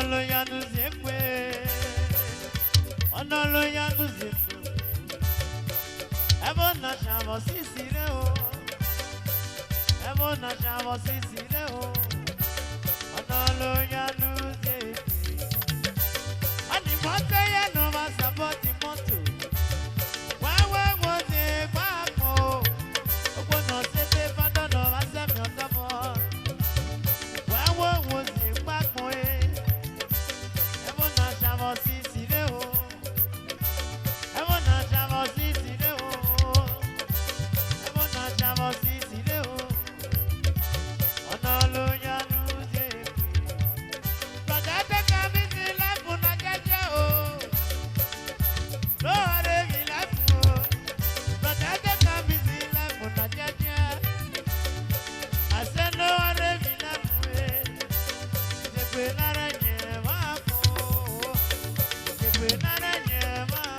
Analoya nous écoute. Analoya nous écoute. Evo na chamo sisire o. Evo na chamo sisire o. Analoya nous écoute. Ani monte ya no va saboti monto. Wawa wote bako. Oko no sete fando no va se mi otomo. Wawa wote bako e. Evo na chamo sisire o. Evo na chamo sisire o. Evo na chamo sisire o. Analoya nous écoute. Protete kamisi lefu na jeje o. Lore mi lefu o. Protete kamisi lefu na jeje. Ase lore mi lefu e. Sekwe nara nye wako. Sekwe nara nye wako.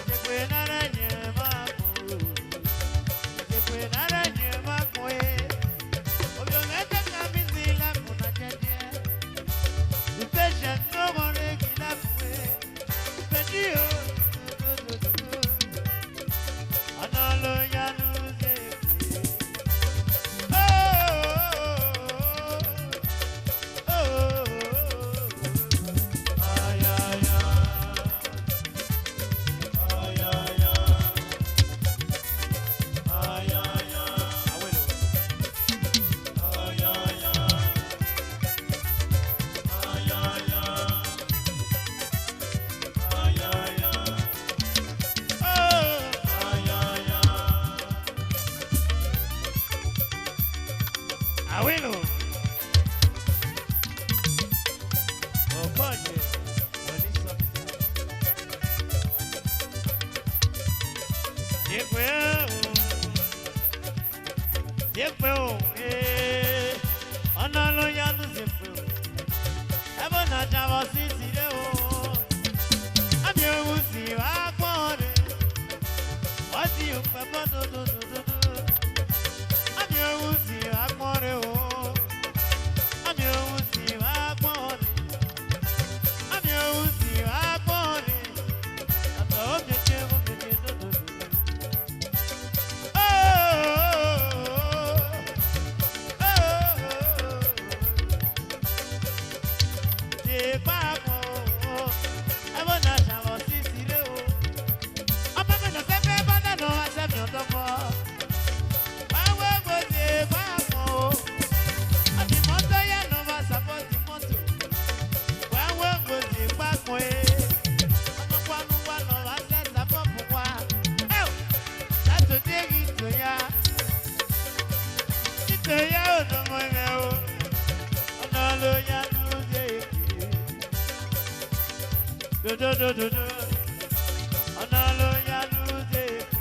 Sekwe nara nye wako. Sekwe nara nye wako e. Obiongete kamisi lefu na jeje. Upeje no more mi lefu e. Upeji o. Analoya nous écoute. Oh, oh, oh, oh. Ay, ay, ay. Ay, ay, ay. Ay, ay, ay. Abuelo. Ay, ay, ay. Ay, ay, ay. Ay, ay, ay. Oh, ay, ay, ay. Abuelo. Okoye. Bonito. Diepwe o. Analoya nous écoute. Evo na chamo sisire o. Ami ewusi wa pore. Wasi upe bodo do do do do. Ami ewusi wa pore o. Ami ewusi wa pore. Ami ewusi wa pore. Ata o meche do do do. Oh, oh, oh, oh. Te papo. Evo na chamo sisire o. Ọmọ mi no se fe bana no ase mi otomo. Wawe wo te papo. Ani moto ya no va support moto. Wawe wo te papo e. Ọmọ kwanu wa no va se support wa. Eh. That's the thing to ya. Ito ya o no mo me o. Analoya nous écoute. Do do do do do. Analoya nous écoute.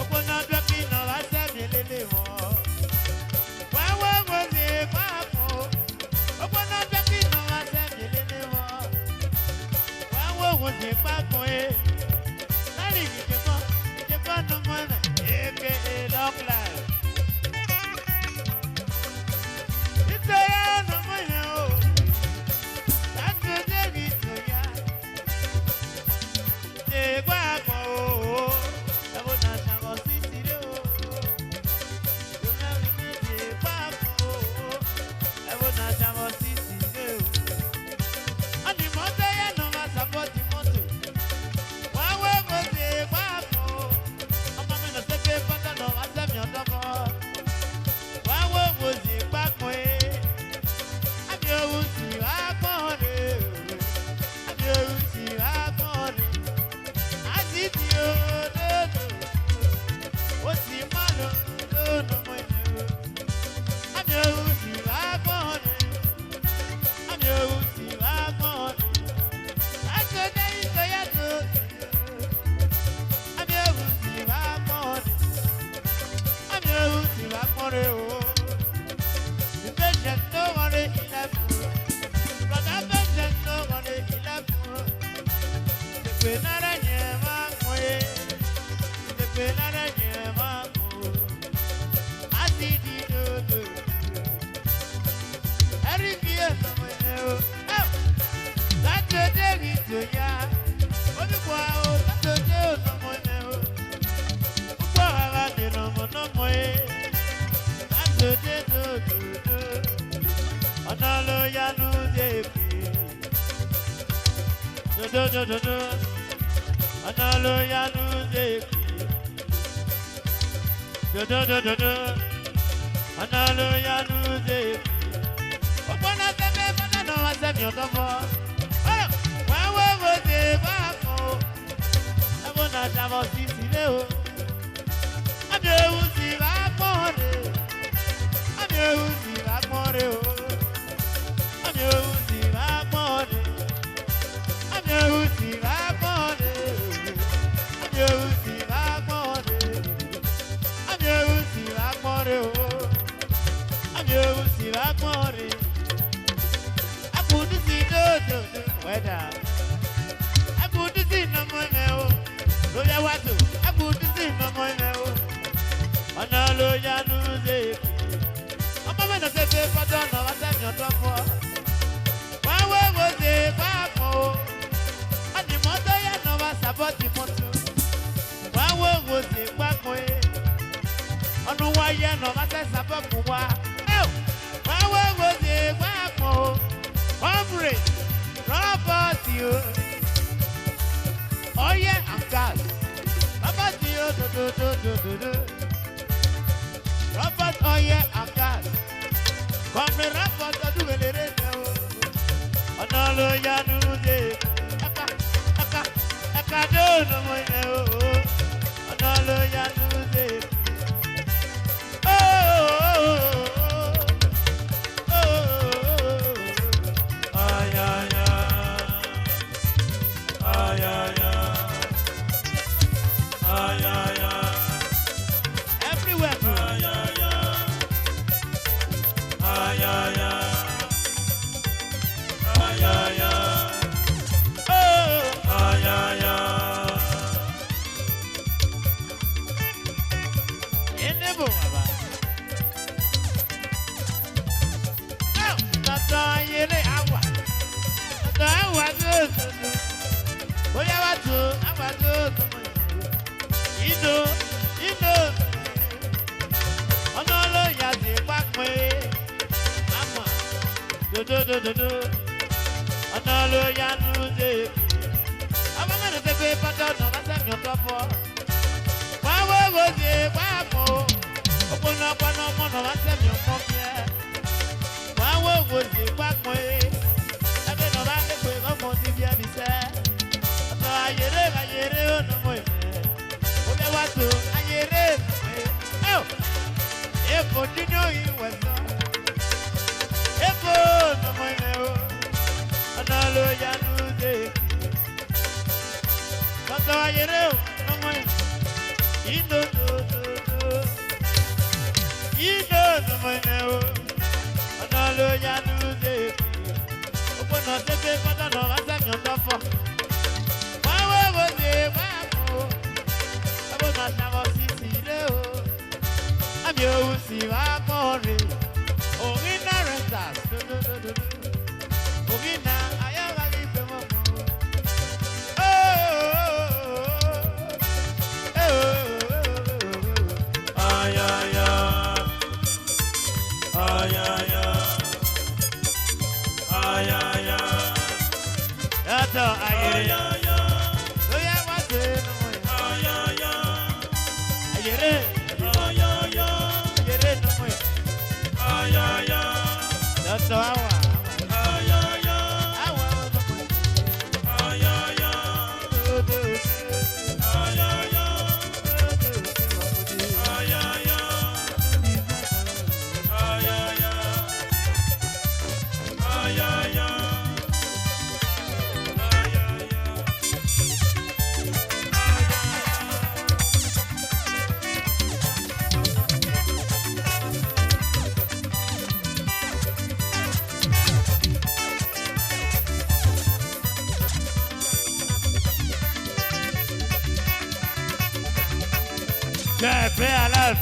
Oko na dwe ki no va se mi lele mo. Wawe wo te papo. Oko na dwe ki no va se mi lele mo. Wawe wo te papo e. Lari ni ke mo no mo na. Eke long life. Ito ya no mo ya o. That's the day to ya.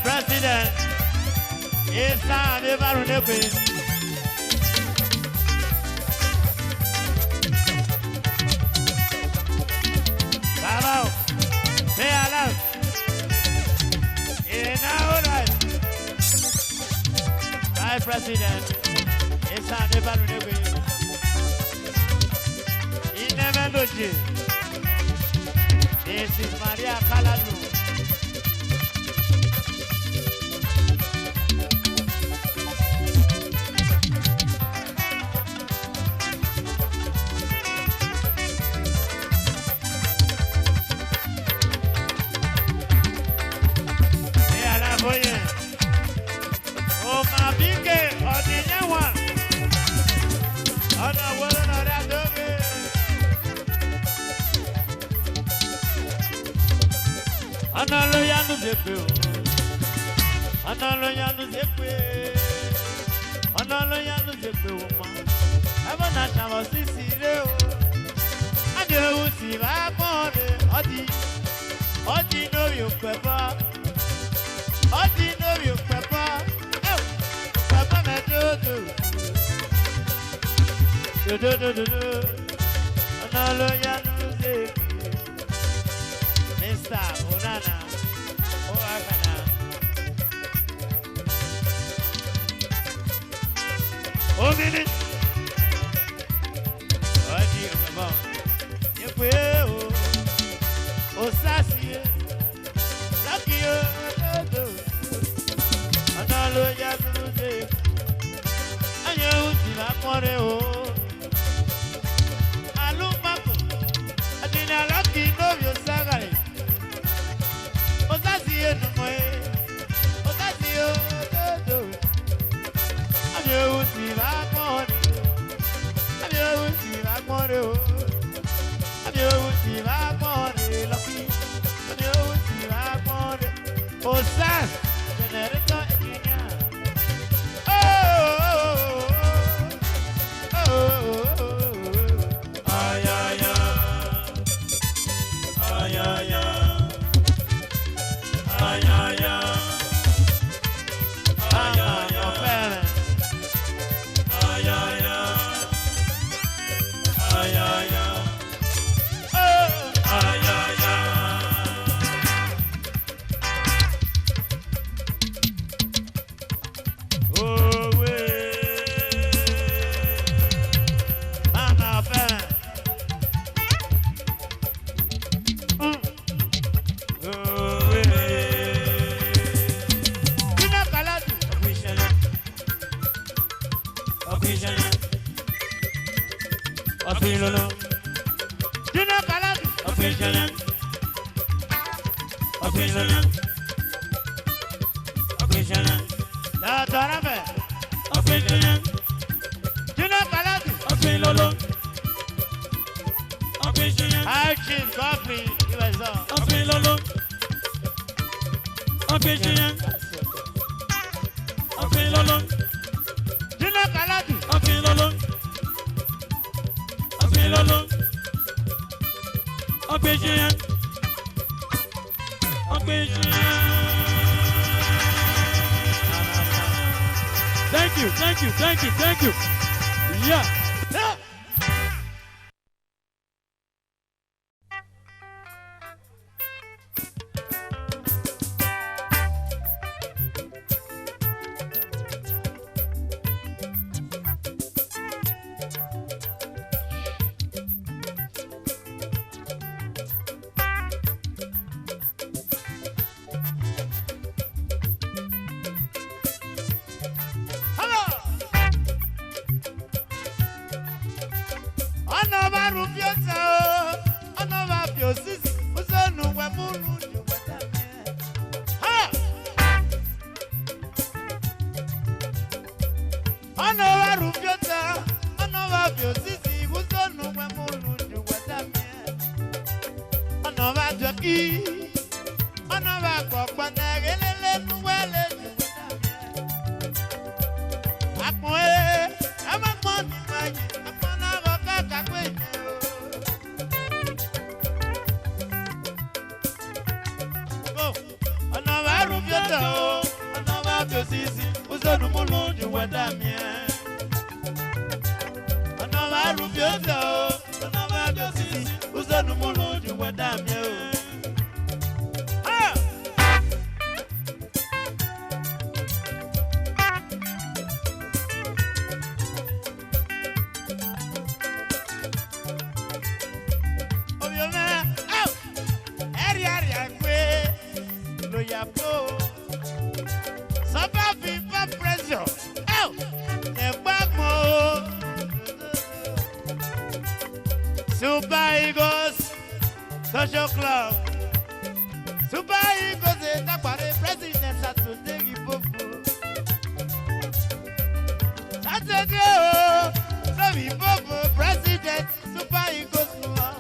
President, it's time to run the place. Bravo, say hello. In our life, Vice President, it's time to run the place. He never Doji. Mrs. Maria Kaladu. Analoya no zepe o. Analoya no zepe. Analoya no zepe o ma. Aba na chama sisire o. Ade o si ba pore. Odi no yo pepa. Odi no yo pepa. Papa me do. Do. Analoya no zepe. Mr. Onana, Oakana. Oh, minute. Oh, dear, come on. You will. Oh, sassy. Lucky, oh, Analoya, and you see that one, oh. Alumako. I didn't lucky know your saga. Osasie no moe, Osasio do. Ame usi va kore, ame usi va kore o, ame usi va kore lucky, ame usi va kore. Osas, generator engineer. Ay ay ay, ay ay ay. Thank you. Yeah. ya flow. Suffer people pressure. Oh, the back more. Super Eagles Social Club. Super Eagles is the president Saturday Ibofu. Saturday, so Ibofu president Super Eagles Club.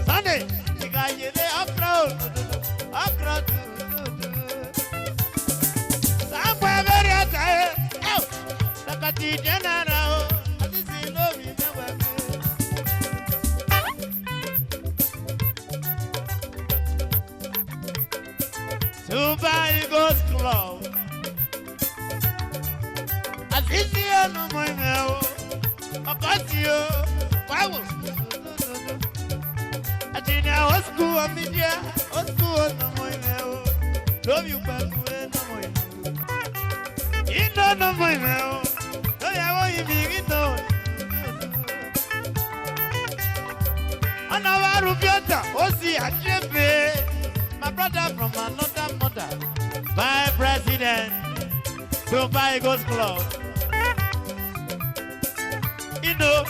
Sunday, the guy you dey upload. Somewhere very high. Oh, look at the general. This is no remember. Super Eagles Club. Azizio no moimeo. Okatio. Wow. Ajinia osku amidia. Osku no moimeo. Love you back no moimeo. Indo no moimeo. No ya wo imigito. Anawaru biota. Osi achebe. My brother from another mother, my president, Super Eagles Club. You know,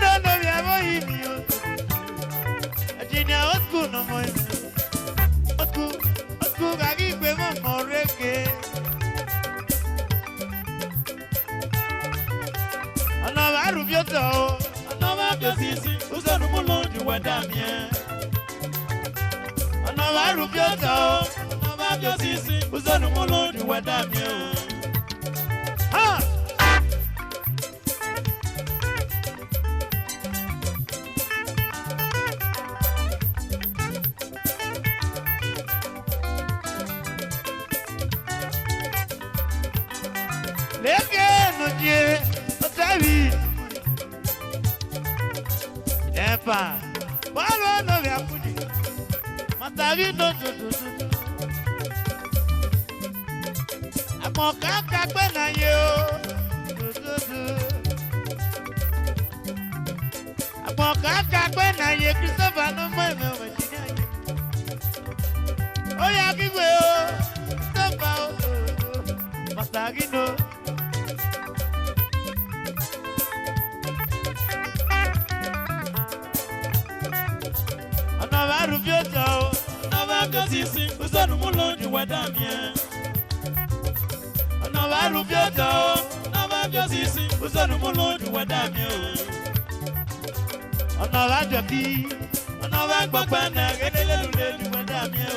no, we have him. Junior, old school, no more. Old school, I give them more reggae. I know I rub your toe. I know I'm just easy. Who's on the moon? You were damn, yeah. No I rub your toe. No I'm just easy. Who's on the moon? You were damn you. Ha! Leke no je, no tavi. Nepa. Walo no vya kudi. Matavi no do. Amo kaka pe na ye o. Amo kaka pe na ye Christopher no mo me o jini aye. O ya kiwe o. Christopher o. Matagi no. Anova rubiota o. Sisi, usanu mulonji wadamie. Anova rubiota, anova sisi, usanu mulonji wadamie. Anova joki, anova gbọgbẹnẹ, gẹdẹlẹ lulẹ wadamie.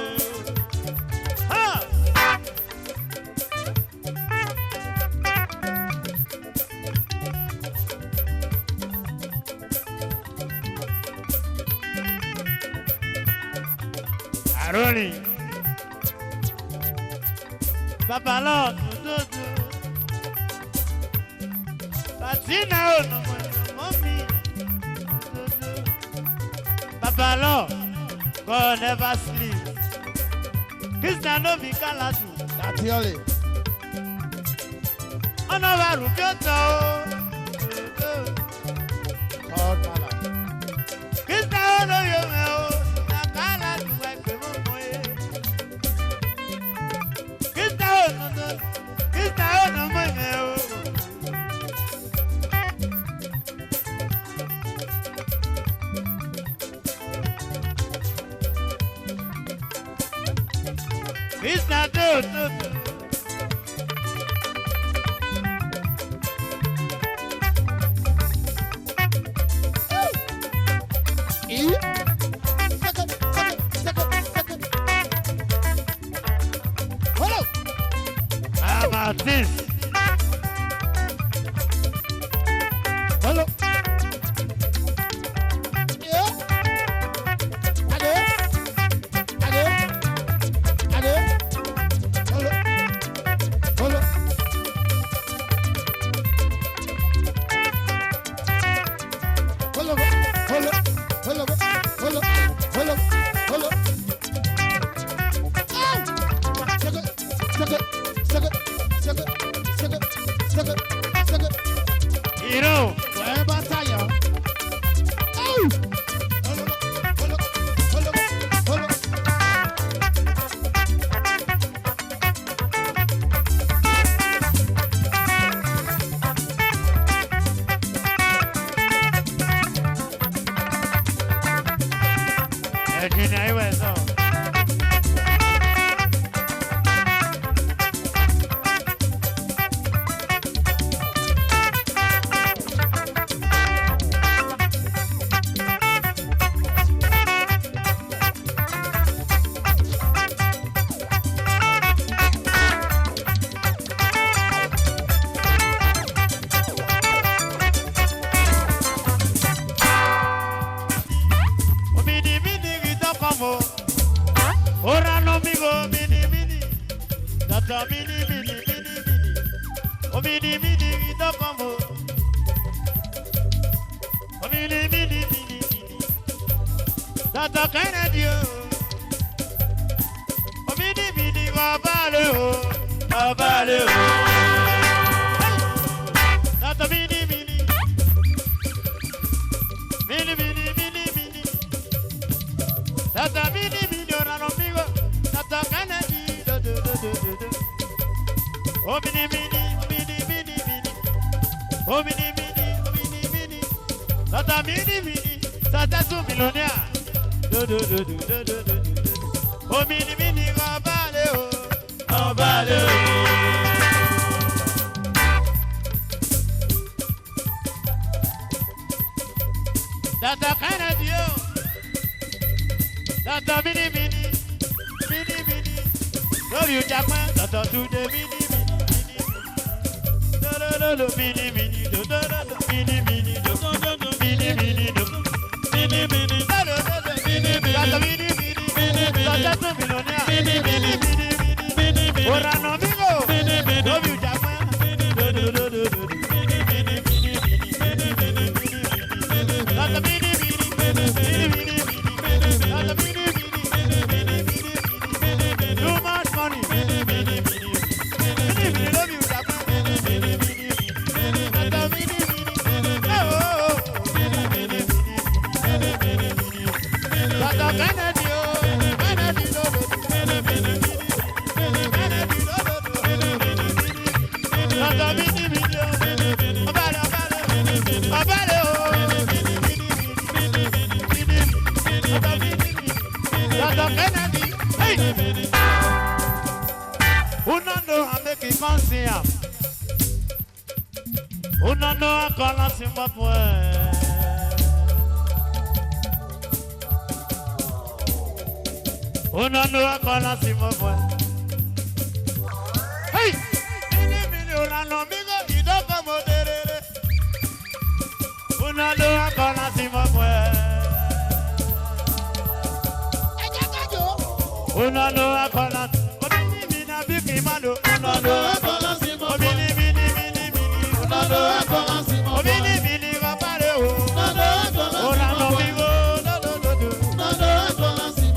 Ha! Aroni Babalo do Patina no mommy Babalo God never sleep Christian no be kalatu Tatiole. Anova rubiota Called Mala. Christian no yo me o It's not good. Hello. How about this? Hello. Yeah. Hello. Hello. Hello. Hello. Hello. Hello. Hello. Hello. Hello. Hello. Hello. Check it. Check it. Check it. Check it. Tata mini mini mini mini. Oh mini mini mini dokomo. Oh mini mini mini mini. Tata Kennedy oh. Oh mini mini babale oh. Babale oh. Tata mini mini. Mini mini mini mini. Tata mini mini ora no migo. Tata Kennedy do do do do do. Oh mini mini mini mini mini. Oh mini mini mini mini. Tata mini mini. Tata su millionaire. Do do do do do do do. Oh mini mini babale oh. Babale oh. Tata Kennedy oh. Tata mini mini mini mini. Love you Jackman. Tata today mini mini mini. Do do do do mini mini do do do do mini mini do do do do mini mini do mini mini do do do do mini mini. Tata mini mini mini mini. Tata tu millionaire mini mini mini mini mini. Ora no amigo mini mini. Love you Jackman. Do do do do do mini mini mini mini mini mini. Tata mini mini mini mini mini. Tata mini mini mini mini mini. Too much money. Mini mini mini. Mini mini love you Jackman. Mini mini mini. Tata mini mini. Oh. Mini mini mini. Mini mini mini. Tata Kennedy oh. Kennedy do do. Mini mini mini. Kennedy do do. Mini mini mini. Tata mini mini oh. Obale obale. Obale oh. Mini mini mini. Tata mini mini. Tata Kennedy. Hey. Uno know I make it fancy am. Uno know I call us in my boy. Uno know I call us in my boy. Hey, mini mini uno know me go ido como derere. Uno know I call us in my boy. Uno know I call us. Big man, oh no, oh mini mini mini mini, oh no, oh mini mini, babale oh, oh no, no bigo, no no no no,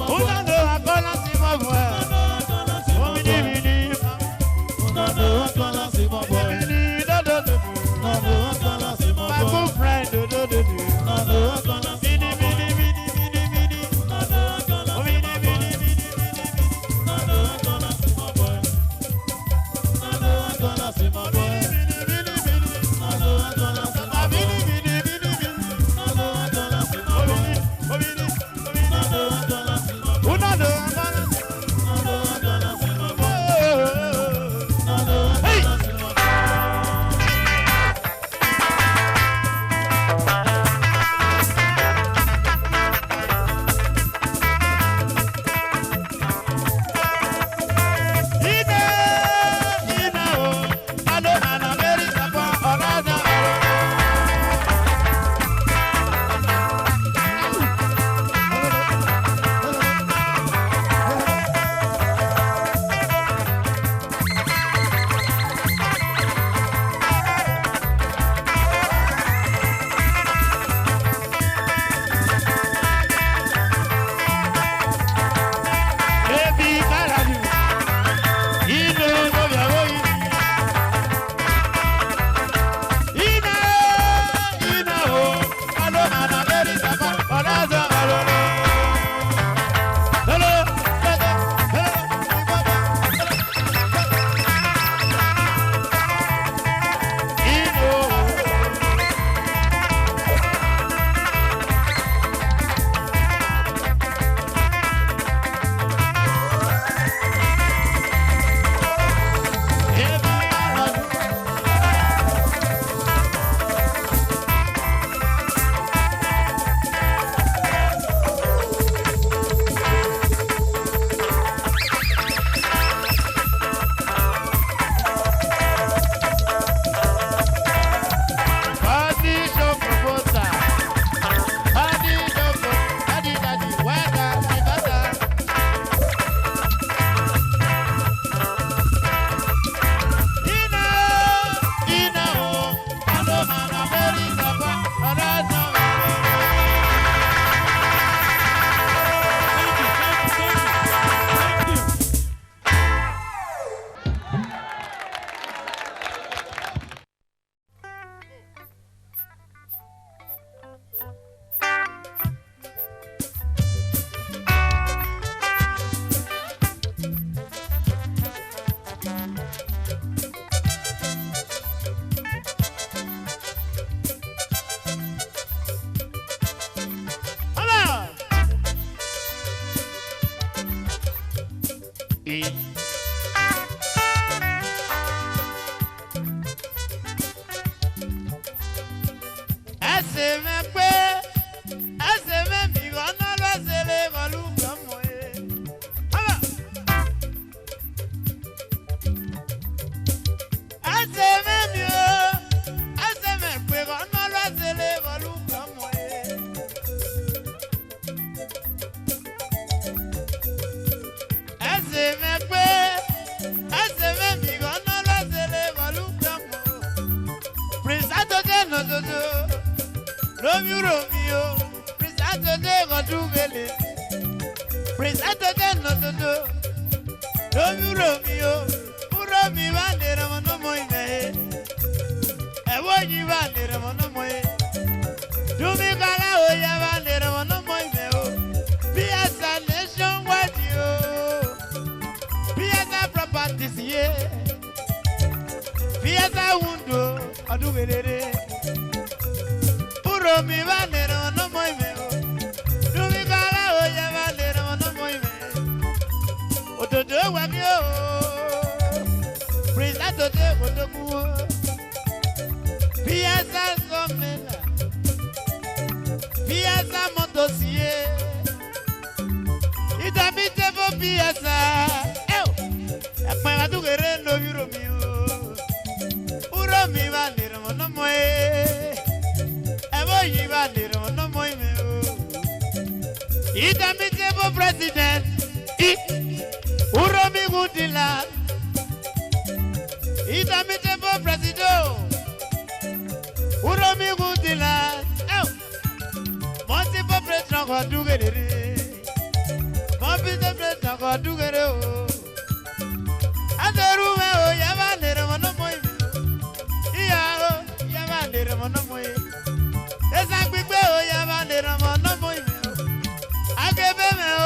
oh no, akola si mo boy, oh mini mini, oh no, akola si mo boy, mini no no no no, my good friend, no no no no, mini mini mini mini mini, oh mini mini mini mini mini. Uromi bandera mono moime. Ewoji bandera mono moime. Dumi kala oya bandera mono moime o. Piazza nation wadi o. Piazza properties ye. Piazza wundo adugerere. Uromi bandera mono moime o. Dumi kala oya bandera mono moime. Ododo wami o. Prince Atote odogu o. Piazza somela. Piazza motosie. Itamite vo piazza. Ekpa adugere no Uromi o. Uromi bandera mono moe. Ewoyi bandera mono moe me o. Itamite vo president. Uromi Gudila. Itamite vo president. Uromi Gudila. Multiple president go do it. Multiple president go do it. Adorume o yabandere mono moe. Iya o yabandere mono moe. Esa gbigbe o yabandere mono moe. Agebe me o,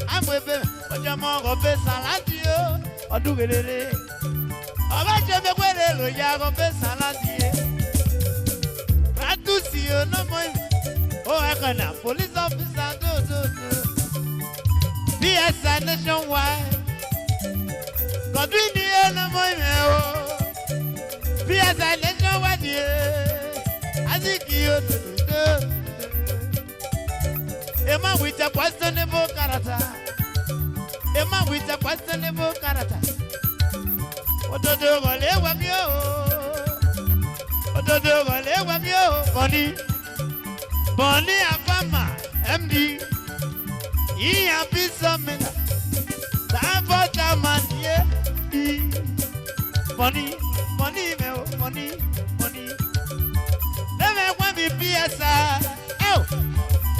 amwebe ojo mo go be saladi o, odugerere. Oba je me kwere lo ya go be saladi e. Ratusi o no moe. Oh, I can police officer do. PSI nationwide. Godwin the no more. PSI nationwide. I think you do. A man with a questionable character. A man with a questionable character. What do you want to live you? What do you want to live you? Bonnie. Bonnie Afama, MD, Ian Pissamina, Sanford Chairman, yeah, Bonnie, money. Never want me PSI. Oh,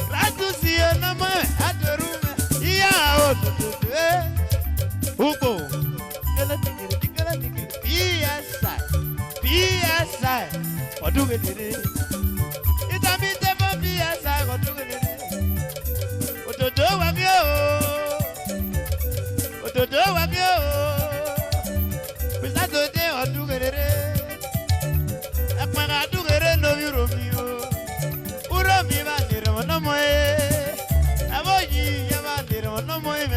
glad to see you no more at the room. Yeah, Hugo, PSI, what do we do? Yes, I got to get it. What to do with you? What to do with you? Besides the day or do get it. And when I do get it, no Uromi. Uromi bandera no more. Avoyi bandera no more.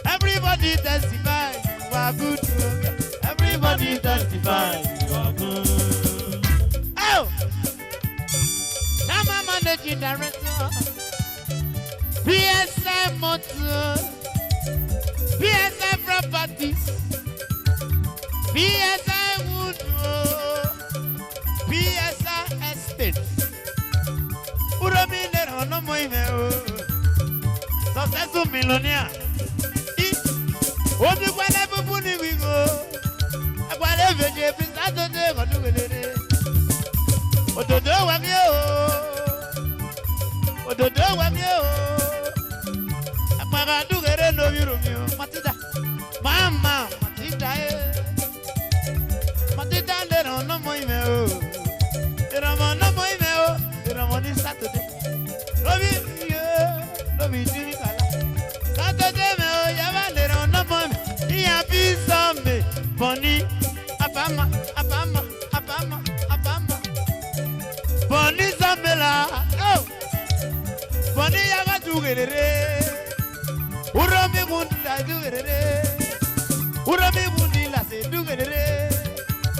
Everybody testify, you are good. Everybody testify, you are good. Oh! Managing director, PSI Motor, PSI Properties, PSI Wood, PSI Estates. Uromi nero no moime. Successful millionaire. Omi kwale bubuni wigo. Akwale veje pisa de godu gelere. Ododo wami o. Ododo wami o. Apara dugere no Uromi o. Matida. Mama matida e. Matida ndero no moime o. Ndero no moime o. Ndero ni Saturday. Robi dimi kala. Saturday me o yaba ndero no moime. Iya bisame. Boni apama. Boni zambela. Oh. Boni yaga dugerere. Uromi gundila dugerere. Uromi gundila se dugerere.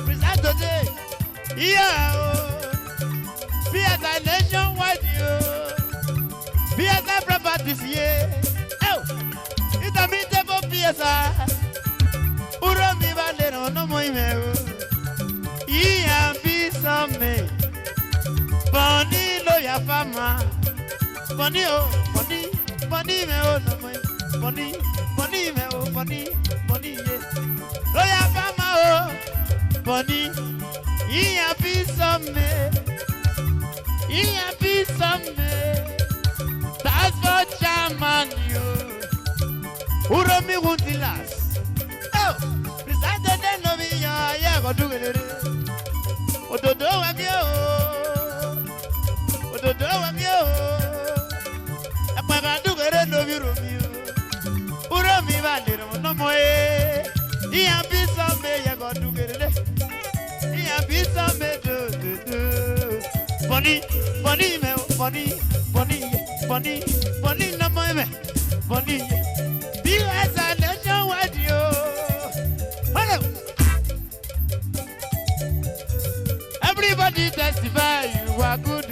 Present today. Yeah. PSI nationwide yo. PSI properties ye. Oh. Ita mi tebo PSI. Uromi bandera no moime o. Yeah, be some. Boni lo ya fama. Boni o, boni me o no moi. Boni me o, boni ye. Lo ya fama o. Boni, iya pisame. That's for Chairman you. Uromi Wuntilas. Oh, presented the Novia, yeah, go do it. Ododo Wagio. Ododo Wagio. Apaga do it, no Uromio. Uromi Valero, no more. Ia bisa me, yeah, go do it. Ia bisa me, do. Funny, funny, funny, funny, funny, funny, no more. Funny. As a nation with you. Hello. Everybody testify you are good.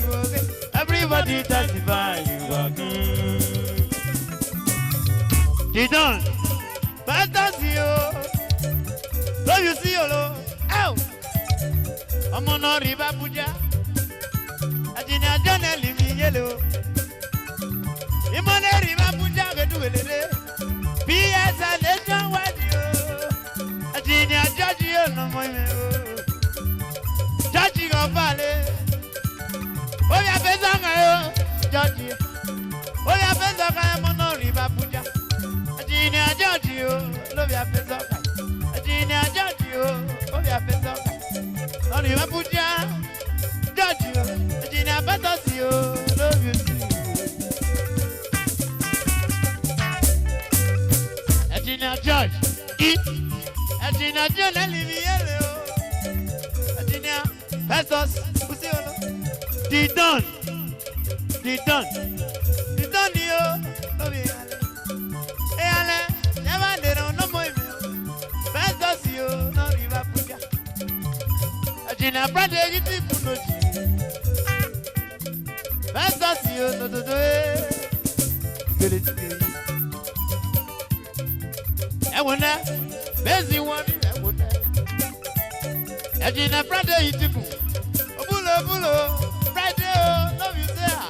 Everybody testify you are good. You done. Fantasy. So you see, hello. Ow. I'm on a river, Puja. I didn't know living yellow. I'm on a river, Puja. Get to it. Be as a nation with you. A genius judge you no more. Judging of Valley. Oh, ya Bezanga, judge you. Oh, ya Bezanga, Mono River Puja. A genius judge you, love ya Bezanga. A genius judge you, oh, ya Bezanga. No River Puja, judge you. A genius Bezanga, you, love you. Agina George, Agina John, Olivier, Agina Pesos, Usiolo, Didon, you, Eale, never did on no more. Pesos, you, no River Puja. Agina Brother, you did Puno. Pesos, you, no, good. I wonder, busy one, I wonder. Agina Friday, you took Bulo, Friday, love you there.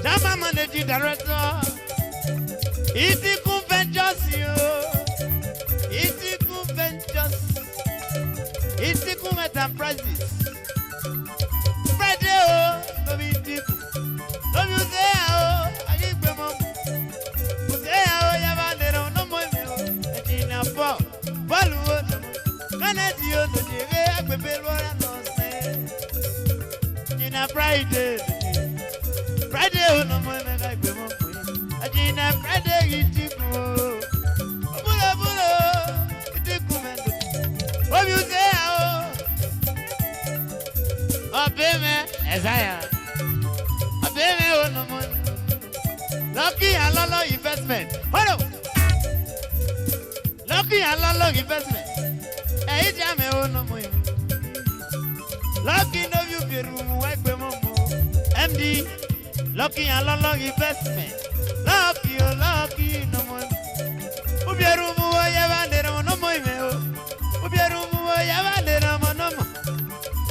Jama managing director, Itiku Ventures, Itiku Ventures, Itiku Enterprises. Friday, love you, Itiku. Love you there, I give them up. Friday, no more than I go. Agina Friday, you go. Bulo, it come. What you say? Oh, baby, as I am. A baby, no more. Lucky and Lolo investment. Hello. Lucky and Lolo investment. Hey, Jamie, no more. Lucky no you be room wipe MD Lucky and Lolo investment. Lucky no more. Ubi room ya bandera no more me. Ubi room ya bandera no more.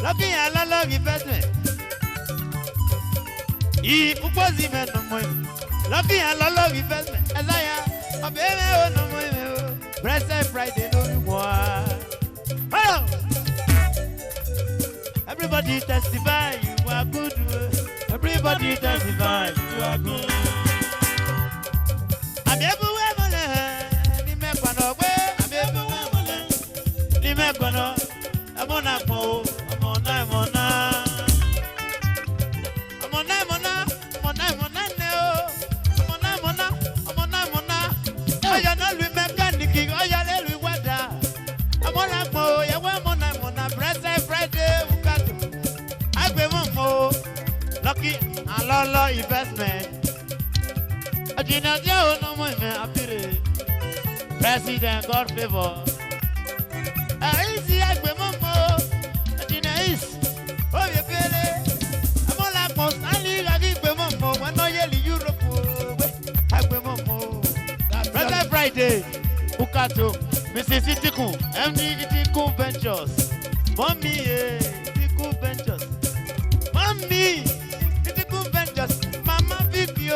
Lucky and Lolo investment. E upozi me no more. Lucky and Lolo investment. Azaya abeme no more me. Blessed Friday no you hello. Everybody testify you are good. Everybody testify you are good. I'm everywhere, I'm Lucky and Lolo investment. Agina Joe no more appear. President God favor. Easy I go momo. Agina is. Oh you feel it? I'm all like most only like go momo. When no yelly Europe. I go momo. President Friday. Ukato. Mrs. Itiku. MD Itiku Ventures. Mommy, Itiku Ventures. Mommy. Mama Bibi,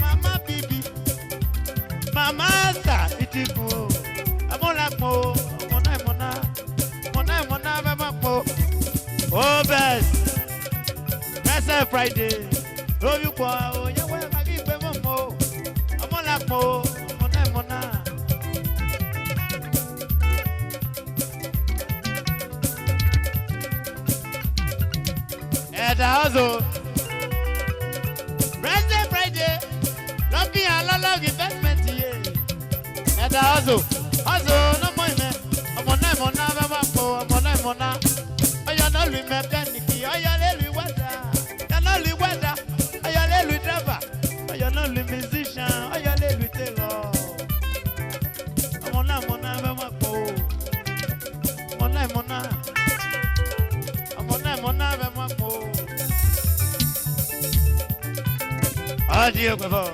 Mama Bibi, Mama Star, Itiku. I'm on like mo, Mona, oh best, that's a Friday. Love you, boy. Oh yeah, well, I give them more. I'm on like mo, Mona. At the house, Friday, lucky and long investment here. At the house, no more man. I'm on I'm on. I am not with mechanic. I am not weather. I am not with weather. I am not with driver. I am not with musician. I am not with tailor. I'm on Adieu, bravo.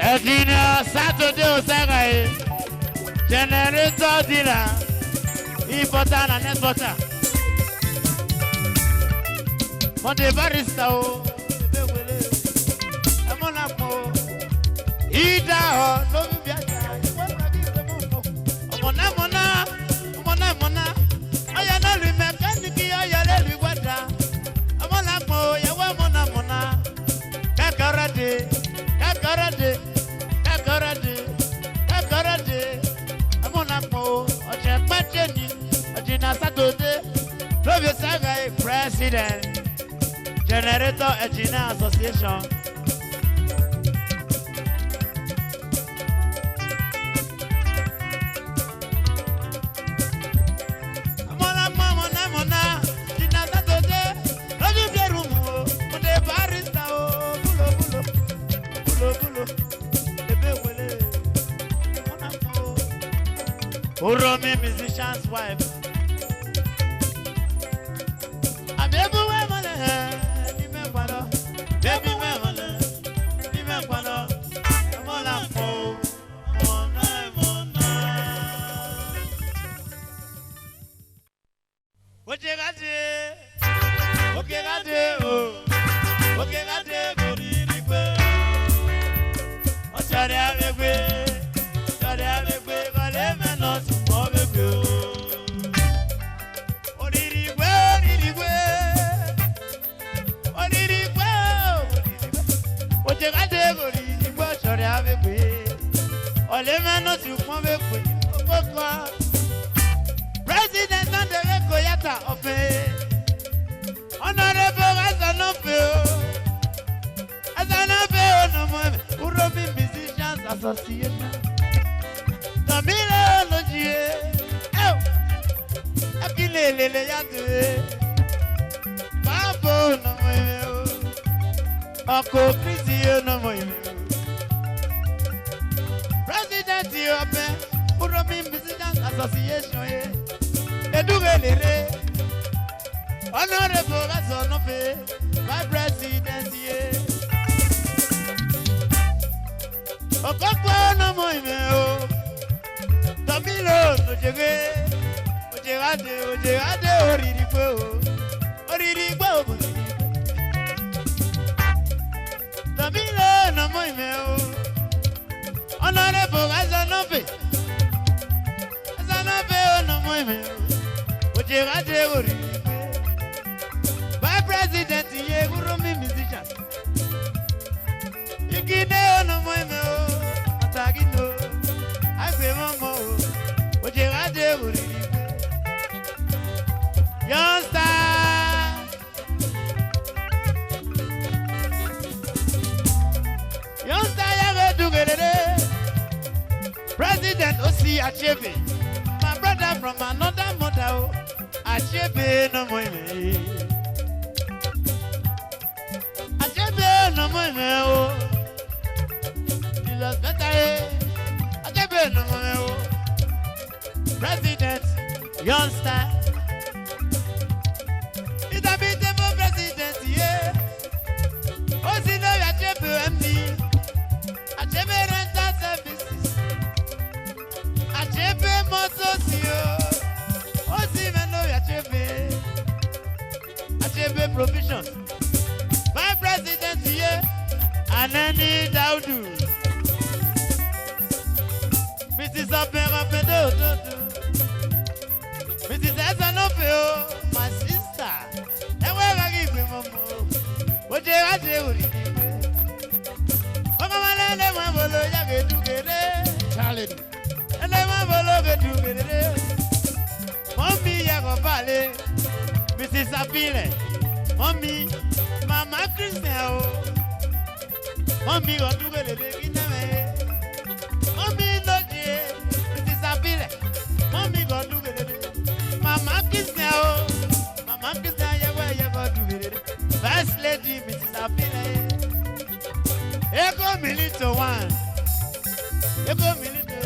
Edina Saturday Osagaye Generator dealer Importer and exporter Monday barista o Emonapo Ida o no biaja Mona Aya na lu mechanic aya le lu wada Emonapo yawa mona Kakarade Amonapo, Oche Pacheni, Ojina Saturday, Love Saga, President, Generator Ejina Association. Mona, Jina Saturday, Love You Berumo, Monday Barista, Bulo. Uromi musician's wife. I'm everywhere, man. Baby, what you got there? Okay, got there. Okay, got there. Go to the what's your name? President André Koyata of Honorable Azanope, no more Uromi Musicians Association. Tamila Logie, Akile Yate, Babo no more, Uncle Chrissy no more. President Yope, Uromi Musicians Association, Edugele, Honorable Azanope, my president here. Okoko no more. Tamilo no jege, ojegade oririgbo. Tamilo no moime o, Honorable Azanope no moime o, ojegade oririgbo. By President ye Uromi musician, Ikine no moime o, Atagino. Momo, ojegade oririgbo. Youngster yago dugelele. President Osi Achebe, my brother from another mother. Achebe no moime. Achebe no moime o. Jesus better. President, youngster. It's a beautiful president, yeah. Osino Achebe MD, Achebe Rental Services, Achebe Motosio, Osimeno Achebe Provisions. My president, yeah, Anani Daudu. Mrs. Apero, Mrs. Azanope, my sister. And where I give him what you Mrs. Abile, mommy, mama Christian, mommy, what do we do in the way? Mommy, no, Mrs. Abile, mommy, what do we do? Mama Christian, you go do it. First lady, Mrs. Abile, Echo Milito one, Echo Milito.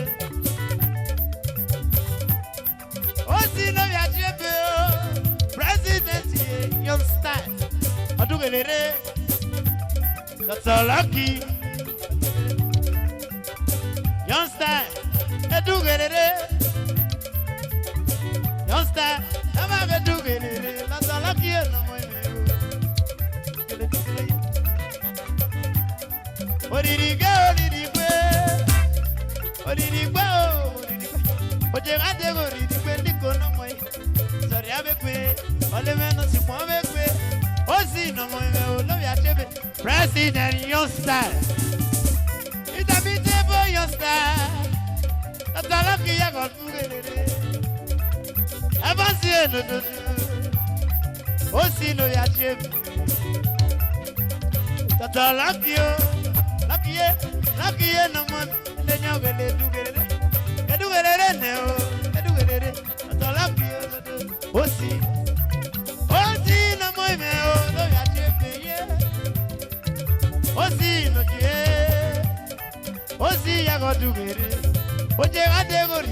Oh, see, no, you are President, young style. I do it. That's all lucky. Young style. I do it. Young style. I'm going to do it. That's all lucky. What did he go? Did he go? What did he go? What did I do? Did he go? Sorry, I'm a queen. All the men on the phone, oh, see, no more, no, you are President, your style. It's a bit of your style. That's all lucky I got to get it. Ever see no, oh, see, no, you are That's all lucky, lucky, no more. Then you're going to get it. I do it, I do it. That's all lucky. Oh, see, no more, no, you are oh, see, I got to get it. What you got to go to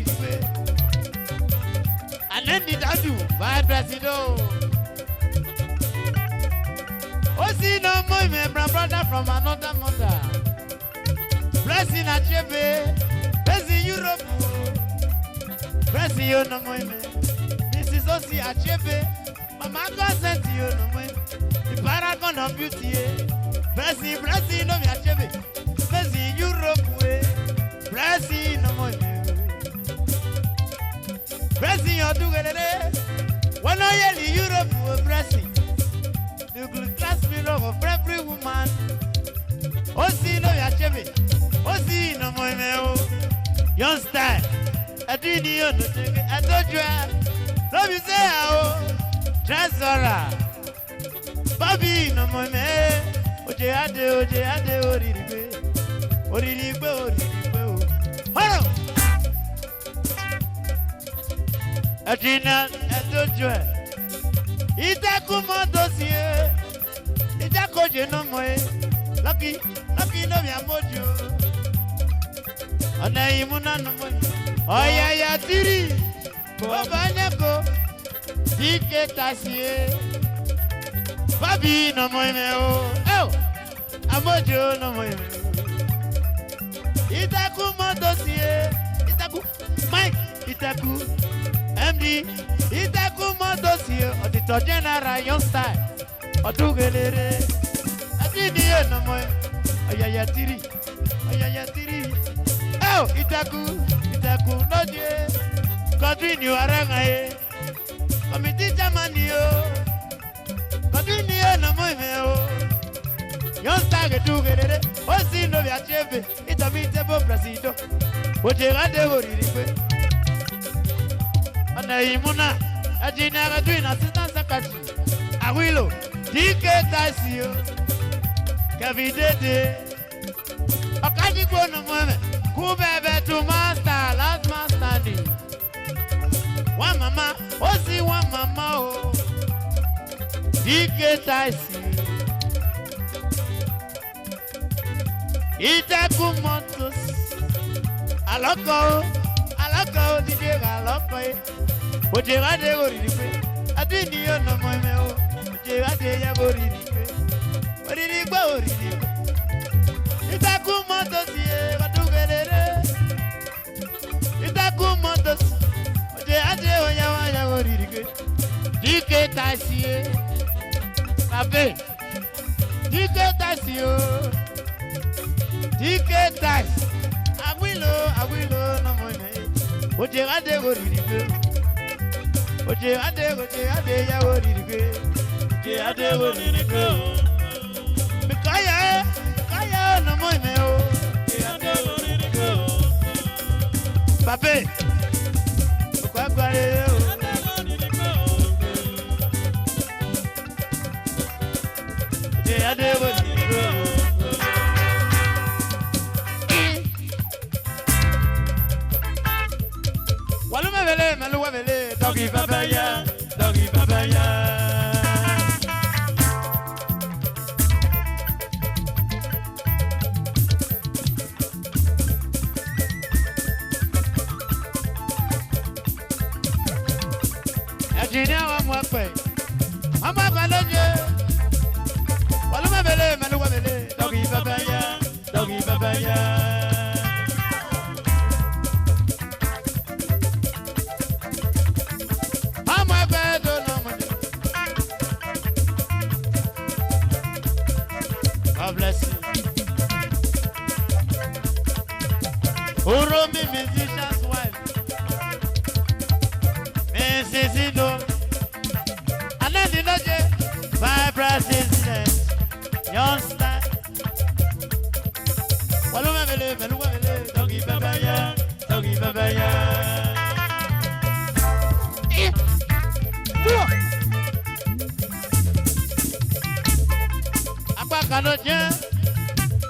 and then did I do? Bad President. Oh, see, no more, my brother from another mother. Blessing at Jebe, blessing Europe, blessing you no more. This is also at Jebe. Mama God sent you no more. The paragon of beauty. Blessing, no, me at Jebe. Blessing Europe, blessing no more. Blessing you do it. When I yell Europe, blessing. You could class me love of every woman. Oh, see, no, you Jebe. Oh, see, no more, young style. I didn't know, I told you. Love you say, oh, Transora. Bobby, no more, Oje ade, oriribe. Horo. Adina, I told you. Itakumo dossier. Itakoje no more. Lucky, no, me amojo. Ana imuna no mo. Oya ya tiri. Obanyako. Dike tasie. Babi no mo me o. Oh. Amojo no mo me. Itaku mo dossier. Itaku Mike. Itaku MD. Itaku mo dossier. Auditor General young style. Odugelere. Adini no mo. Oya ya tiri. Oh, Itaku, no dear. Continue arangae. Committee Germany, continue no more. Young star get together. Oh, see, no, we are Jebe. It's a meetable Presido. What you got there, what you did. And I Imuna, a general doing assistant secretary. I will. DK Tasio. Cavide. A candy no moment. Who baby to master, last man standing. One mama, oh see one mama, oh. DK Taisi. Itaku Montos. Aloko, DJ Aloko. What you are there, I didn't hear no more. What you are there, what did he go? Itaku Montos, Itaku Montos. DK Taisi. Abe. DK Taisi. DK Taisi. I will no more. What you had there, what did you do? What you had there, what did you do? What you had there, what did you do? Kaya no more. Pape. Doggy papaya, doggy papaya. Engineer wa mwape, mama baloje. Waluma bele, maluwa bele. Doggy papaya, doggy papaya. God bless you. Uromi musician's wife, Mrs. Ino, and then the Noje, Vibrant Incident, Youngster. Waluma Vele, Veluwa Vele, Doggy Babaya, Doggy Babaya.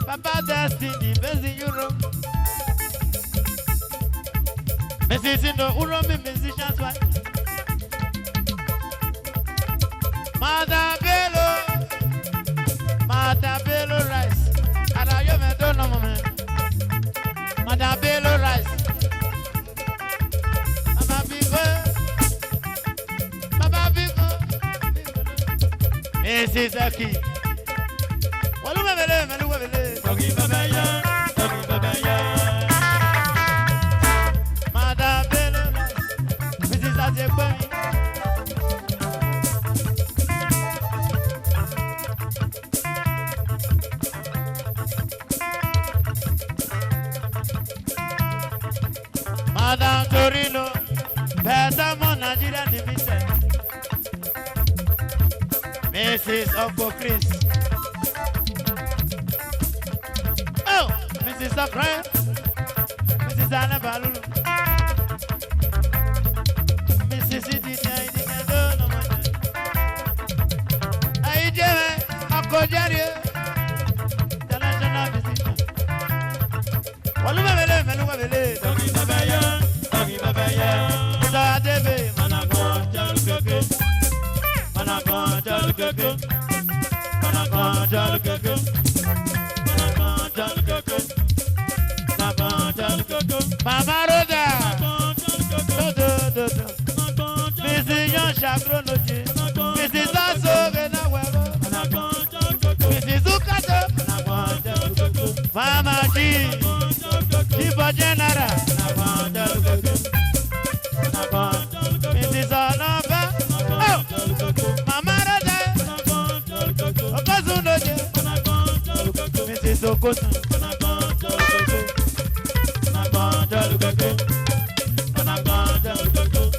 Papa Destiny, Busy Europe. Mrs. Indo, Uromi musician's wife. Mada Bello rice. Ada yo me don't know me. Mada Bello rice. Mama Bigo. Mrs. Aki. Walume vele, maluwe vele. Doggy babaya, doggy babaya. Mada Bello rice. Mrs. Azekwe. Madame Torino, Besamo Nigeria Limited. Mrs. Uncle Chris. Oh, Mrs. Sakran, Mrs. Anna Balulu, Mrs. Idina Dono. Aijeme, Uncle Jerry, international visitor. Walume vele, melume vele. Doggy babaya, doggy babaya. Musa debe, manakon jalukeke, manakon jalukeke, manakon jalukeke, manakon jalukeke, manakon jalukeke. Mama Roda, do. Mrs. Yon Shakronoji, Mrs. Aso Genawero, Mrs. Ukato, Mama G. Chief General, Mrs. Onova, oh, Mama Roda, Okazunoje, Mrs. Okosu,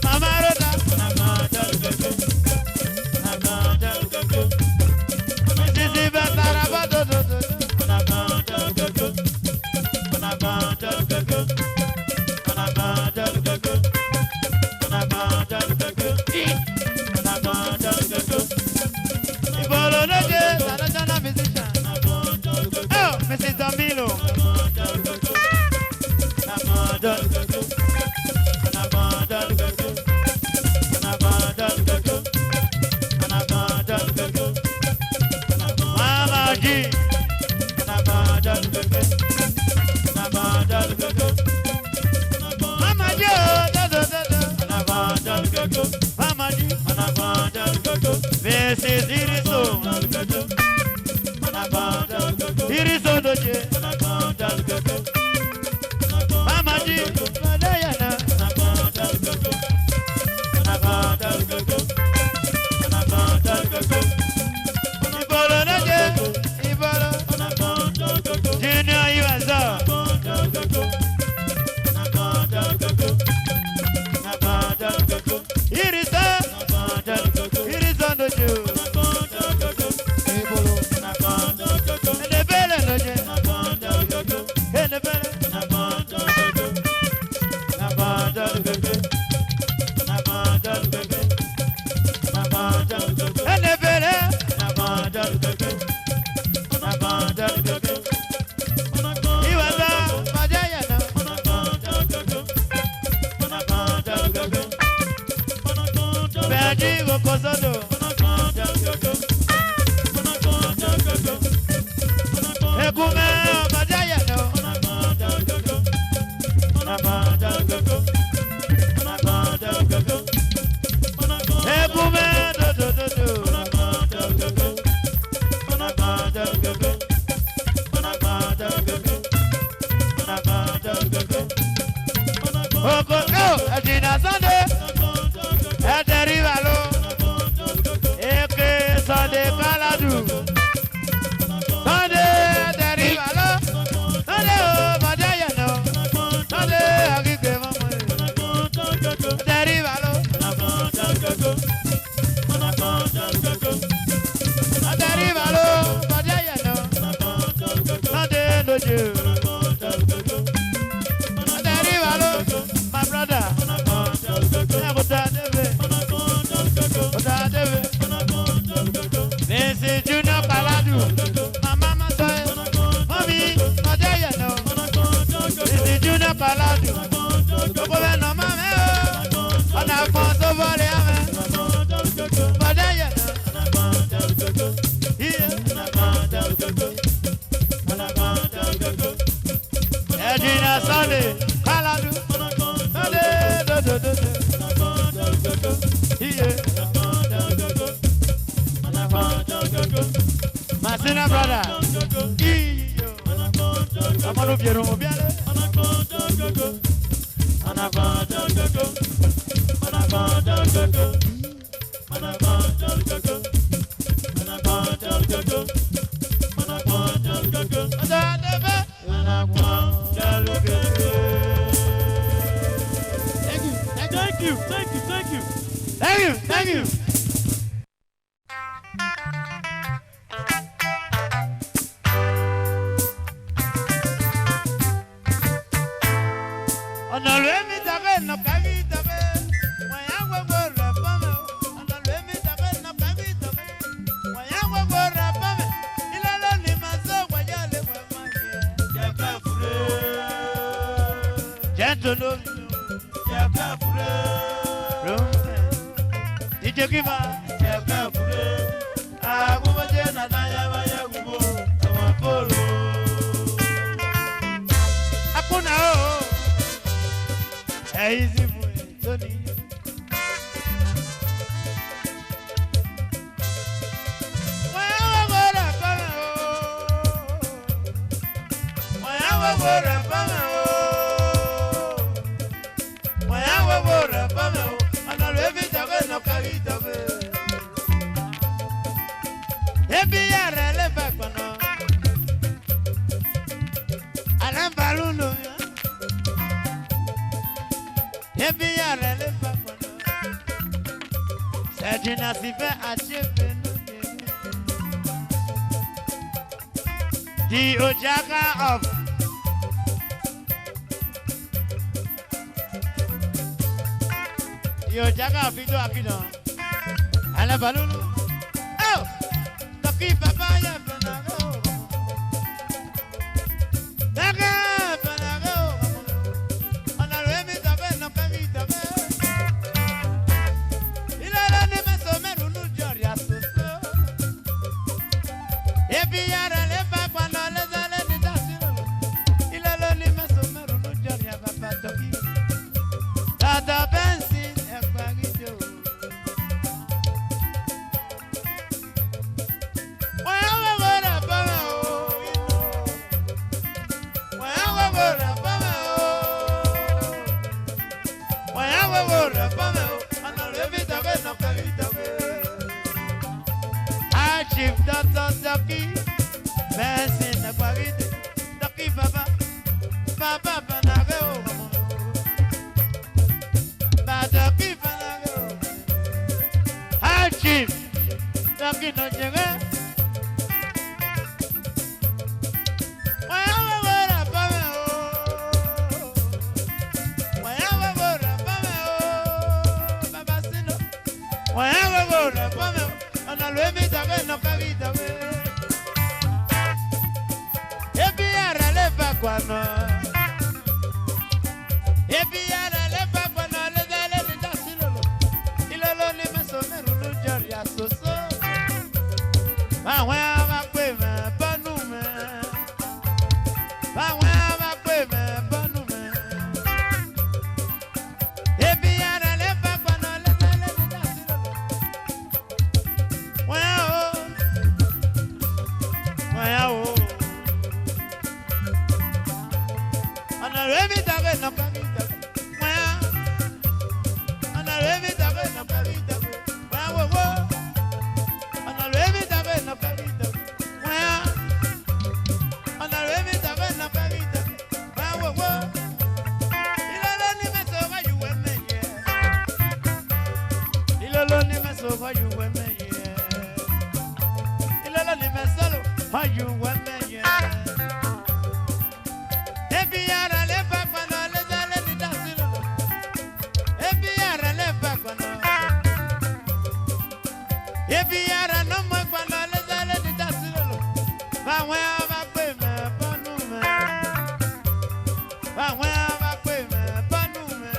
Mama Roda, Mrs. Ibetarabado, Mrs. Domilo, Mama G, Mama G, Mama G, Mrs. Iriso, Iriso doje, Mama G, Madayana, Ibolo doje, Ibolo, Junior Iwazo, Iriso, Iriso doje. Ajigo Kosodo. Ekume Obadaya no. Ekume do. Oko Adina Sunday. Derivalo. Eke Sunday Kaladu. Sunday derivalo. Sunday Obadaya no. Sunday Agige Mama. Derivalo. Derivalo Obadaya no. Sunday Loju. Derivalo, my brother. This is Junior Paladu. My mama said, Mommy, Odaya no. This is Junior Paladu. Oboe no mame o. Ona fonso vole ame. Odaya no. Ejina Sunday, Paladu. Masina brother. I'm on your room. Thank you. The Ojaka of Vito Akino. Ala Balulu. Oh! Toki Papaya Panago. Daga Panago. Ona Remi Tabe no Kamita. Ilala Neme Someru no Joria Soso. Ebiara Lepa Pano Lezale Nidasino. Ilala Neme Someru no Joria Papa Toki. Tata Bensi. soso. Báwọn á máa pè mẹ́ bọ́nú mẹ́. Báwọn á máa pè mẹ́ bọ́nú mẹ́. Ebi ara lè fa gbọ́nà lẹ́sẹ̀lẹ́ ní dásílò. Wọ́n yá o. Wọ́n yá o. Ọ̀nà rẹ̀ mi dàgbé nàkà mi dàgbé. Wọ́n yá. Ọ̀nà rẹ̀ mi dàgbé nàkà mi dàgbé. Wọ́n yá wò wò. Ọ̀nà rẹ̀ mi dàgbé nàkà mi dàgbé. Wọ́n yá. Ọ̀nà rẹ̀ mi dàgbé nàkà mi dàgbé. Wọ́n yá wò wò. Ilolo ni mẹ́sọ̀ wá yù wẹ́ mẹ́yẹ. Ilolo ni mẹ́sọ̀ wá yù wẹ́ mẹ́yẹ. Ilolo ni mẹ́sọ̀ wá yù wẹ́ mẹ́yẹ. Ebi ara lè fa gbọ́nà lẹ́sẹ̀lẹ́ ní dásílò. Ebi ara lè fa gbọ́nà. Ebi ara no mo gbọ́nà lẹ́sẹ̀lẹ́ ní dásílò. Báwọn á máa pè mẹ́ bọ́nú mẹ́. Báwọn á máa pè mẹ́ bọ́nú mẹ́.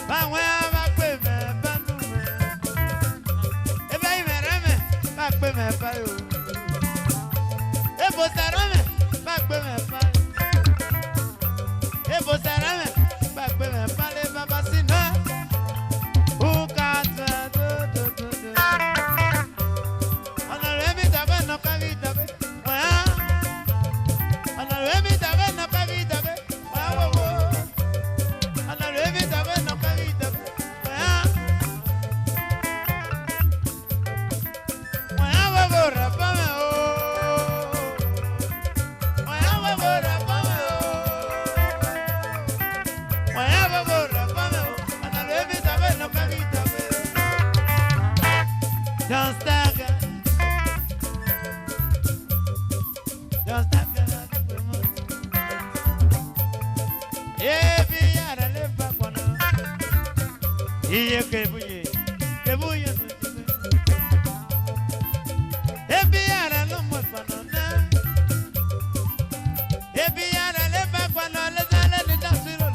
Báwọn á máa pè mẹ́ bọ́nú mẹ́. Ebe ìmẹ̀rẹ̀ mẹ́ máa pè mẹ́ báyò. Ebo sàrọ̀ mẹ́ máa pè mẹ́ báyò. Ebo sàrọ̀ mẹ́ máa pè mẹ́ báyò. Bàbá sí náà. Uka tẹ do. Ọ̀nà rẹ̀ mi dàbẹ́ nà kárí dàbẹ́. Wọ́n á. Ọ̀nà rẹ̀ mi dàbẹ́ nà kárí dàbẹ́. Wọ́n á wò wò. Ọ̀nà rẹ̀ mi dàbẹ́ nà kárí dàbẹ́. Wọ́n á. Wọ́n á wò wò rẹ̀ bọ́ mẹ́ o. Wọ́n á wò wò rẹ̀ bọ́ mẹ́ o. Wọ́n á wò wò rẹ̀ bọ́ mẹ́ o. Ọ̀nà rẹ̀ mi dàbẹ́ nà kárí dàbẹ́. Don't stagger. Don't stagger. Ebi ara lè fa gbọ́nà. Iye kebuye tuntun. Ebi ara ló mọ gbọ́nà náà. Ebi ara lè fa gbọ́nà lẹ́sẹ̀lẹ́ ní dásílò.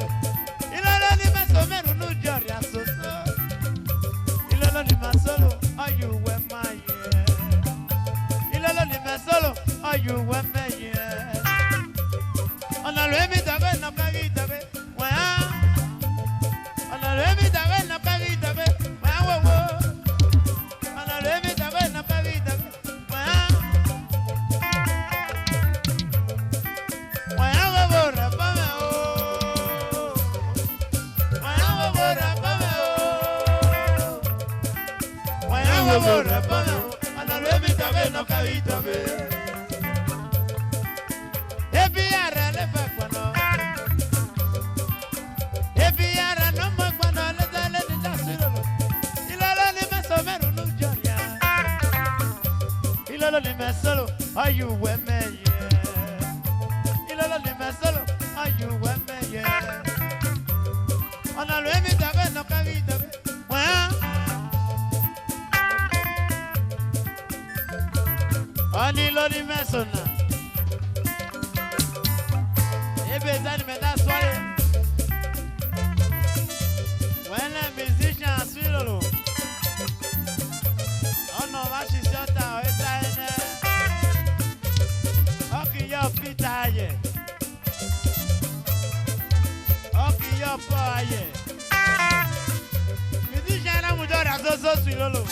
Ilolo ni mẹ́sọ̀ mẹ́rin ló jọ̀rì àsòsò. Ilolo ni mẹ́sọ̀lò ọ̀yù wẹ̀ máa yẹ. Ilolo ni mẹ́sọ̀lò ọ̀yù wẹ̀ mẹ́ yẹ. Ọ̀nà rẹ̀ mi dàbẹ́ nà kárí dàbẹ́. Wọ́n á. Ọ̀nà rẹ̀ mi dàbẹ́ nà kárí dàbẹ́. Wọ́n á wò wò. Ọ̀nà rẹ̀ mi dàbẹ́ nà kárí dàbẹ́. Wọ́n á. Wọ́n á wò wò rẹ̀ bọ́ mẹ́ o. Wọ́n á wò wò rẹ̀ bọ́ mẹ́ o. Wọ́n á wò wò rẹ̀ bọ́ mẹ́ o. Ọ̀nà rẹ̀ mi dàbẹ́ nà kárí dàbẹ́. Ebi ara lè fa gbọ́nà. Ebi ara no mo gbọ́nà lẹ́sẹ̀lẹ́ ní dásílò. Ilolo ni mẹ́sọ̀ mẹ́rin ló jọ̀rìà. Ilolo ni mẹ́sọ̀lò ọ̀yù wẹ̀ mẹ́yẹ. Ilolo ni mẹ́sọ̀lò ọ̀yù wẹ̀ mẹ́yẹ. Ọ̀nà rẹ̀ mi dàbẹ́ nà kárí dàbẹ́. Wọ́n á. Ọ̀nì ló ní mẹ́sọ̀ náà. Ebe zani me da soye. When a musician swirlo. Oh no, ma shi shota o eta ene. Oki yo pita aye. Oki yo po aye. Musician na mujo ra so swirlo.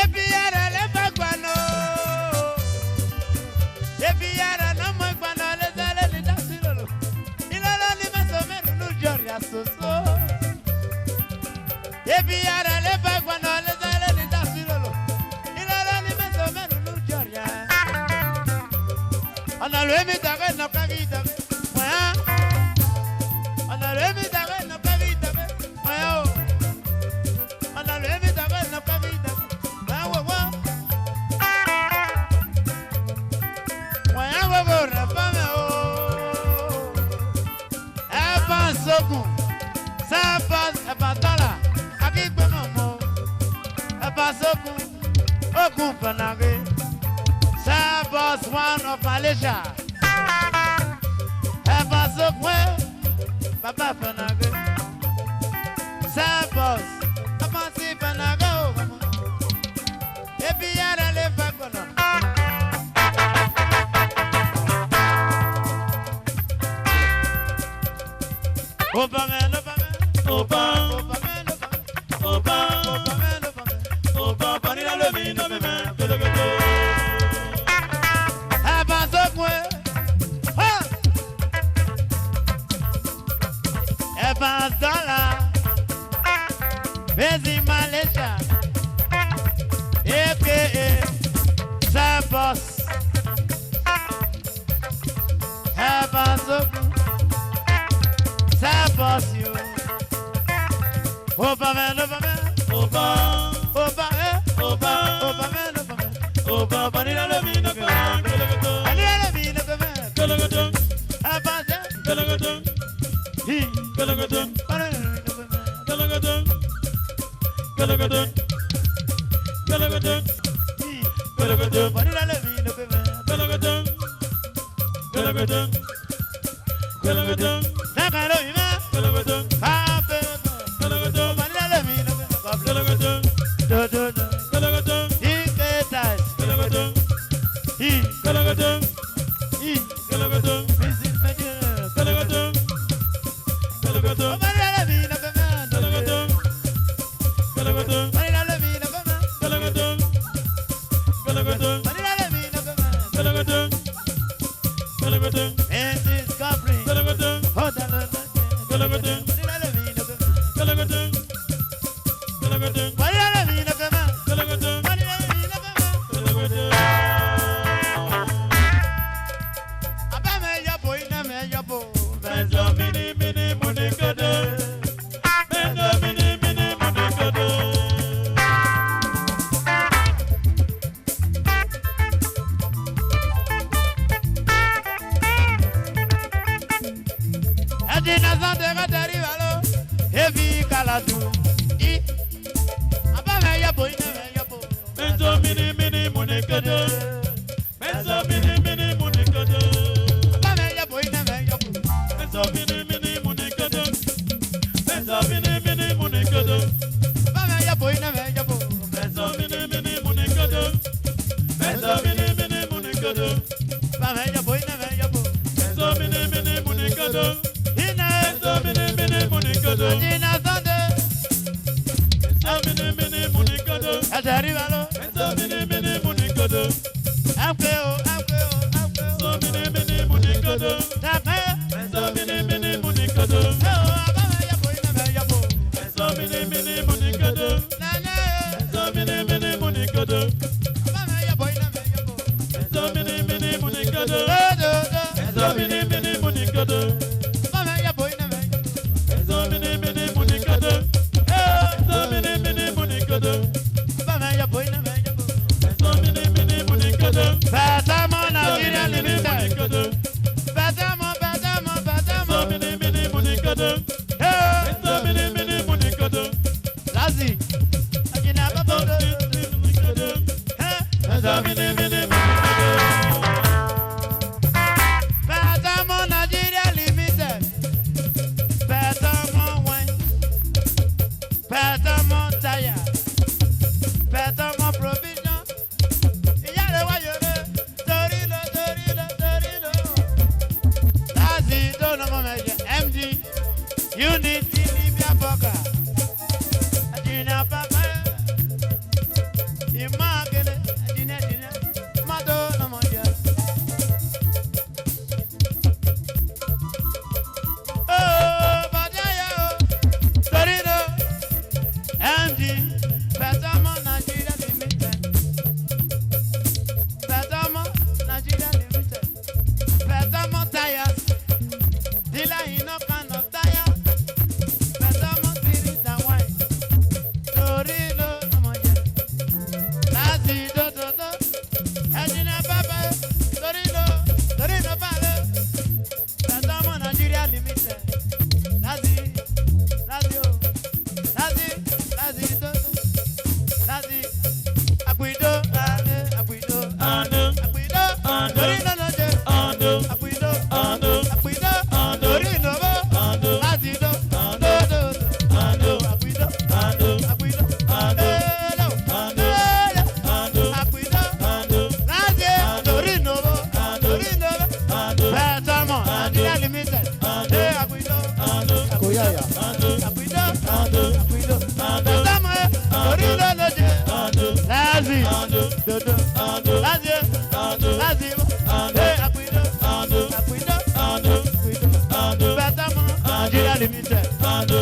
Ebi ara le fagbano. Ebi ara no mo gbọ́nà lẹ́sẹ̀lẹ́ ní dásílò. Ilolo ni mẹ́sọ̀ mẹ́rin ló jọ̀rì àsòsò. Ebi ara lè fa gbọ́nà lẹ́sẹ̀lẹ́ ní dásílò. Ilolo ni mẹ́sọ̀ mẹ́rin ló jọ̀rì à. Ọ̀nà rẹ̀ mi dàgbẹ́ nà kárí dàgbẹ́. Wọ́n á. Ọ̀nà rẹ̀ mi dàgbẹ́ nà kárí dàgbẹ́. Wọ́n á o. Ọ̀nà rẹ̀ mi dàgbẹ́ nà kárí dàgbẹ́. Wọ́n á wò wò. Wọ́n á wò wò rẹ̀ fọ́ mẹ́ o. Ẹ bá ń sókun. Sábà ẹ̀bà tọ́lá. Akígbe mọ̀ mọ́. Ẹ bá sókun. Okun Fẹ̀nàgé. Boss one of Malaysia. Baba Sokwe, Baba Fenage. Boss Obama, Panina Lemi, no me Evans Dollar, Busy Malaysia, aka Sabos, Evans Sabos, you. Oba, Panina Lemi, no do Yeah, yeah. Àpìdó, àpìdó. Bẹ̀tàmọ́ orí ló lóde. Láàzì, dodo. Láàzì, láàzì. Àpìdó, àpìdó. Bẹ̀tàmọ́ Nigeria limited.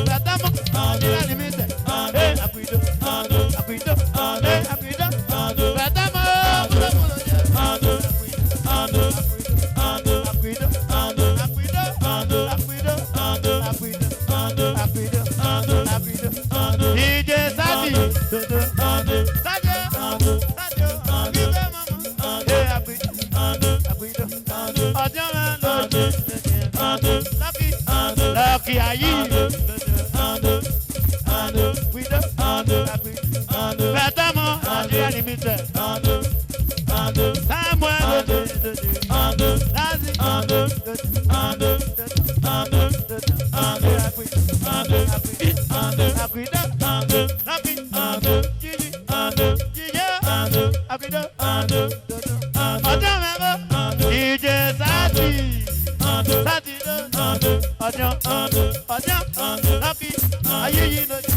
Bẹ̀tàmọ́ Nigeria limited. Àpìdó, àpìdó. Àpìdó. Bẹ̀tàmọ́ múlòmúlò jẹ́. DJ Sadi, Sadio, give them Lucky Ayi, Betamo, Nigeria Limited, Samuel, Lazi, DJ Sadi, Ọjọ́, Lucky, ayé yìí lójú.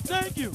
Thank you.